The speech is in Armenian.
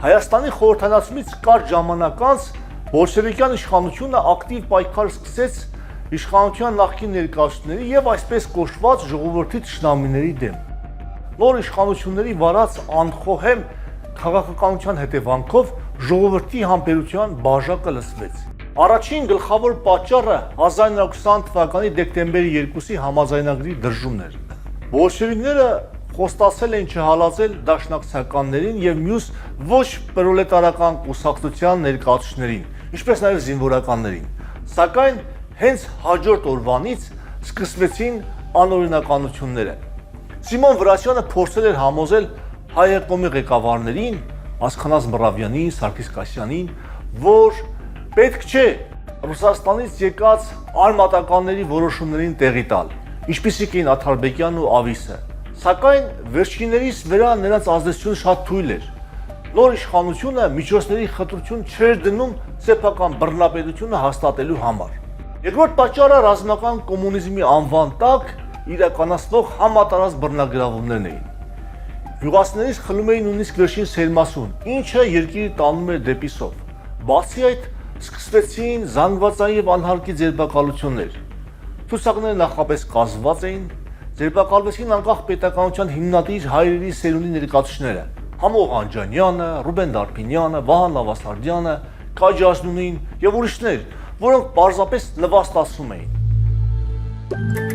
Հայաստանի խորհրդանացումից կարճ ժամանակ անց բոլշևիկյան իշխանությունը ակտիվ պայքար սկսեց իշխանության նախկին ներկայացուցիչների եւ այսպես կոչված ժողովրդի թշնամիների դեմ։ Նոր իշխանությունների վարած անխոհեմ քաղաքականության հետևանքով ժողովրդի համբերության բաժակը լսվեց։ Առաջին գլխավոր պատճառը 1920 թվականի դեկտեմբերի 2-ի համաձայնագրի դրժումն էր։ Բոլշևիկները խոստացել են չհալածել դաշնակցականներին եւ մյուս ոչ պրոլետարական կուսակցության ներկայացուցիչներին, ինչպես նաեւ զինվորականներին։ Սակայն հենց հաջորդ օրվանից սկսվեցին անօրինականությունները։ Սիմոն Վրացյանը փորձել էր համոզել հայերկոմի ղեկավարներին, Ասքանազ Մռավյանին, Սարգիս Կասյանին, որ պետք չէ Ռուսաստանից եկած արմատականների որոշումներին տեղի տալ, ինչպիսիք էին Աթարբեկյանն ու Ավիսը։ Սակայն վերջիններիս վրա նրանց ազդեցությունը շատ թույլ էր։ Նոր իշխանությունը միջոցների խտրություն չէր դնում սեփական բռնապետությունը հաստատելու համար։ Երկրորդ պատճառը ռազմական կոմունիզմի անվան տակ իրականացվող համատարած բռնագրավումներն էին։ Յուղացիներից խլում էին նույնիսկ վերջին սերմասուն, ինչը երկիրը տանում էր դեպի սով։ Բացի այդ, սկսվեցին զանգվածային եւ անհարկի ձերբակալություններ։ Ցուցակները նախապես կազմված էին, ձերբակալվեցին անկախ պետականության հիմնադիր հայրերի սերունդի ներկայացուցիչները՝ Համող Անջանյանը, Ռուբեն Դարփինյանը, Վահան Նավասարդյանը, Քաջի Ազնունին եւ ուրիշներ, որոնք պարզապես նվաստացում էին։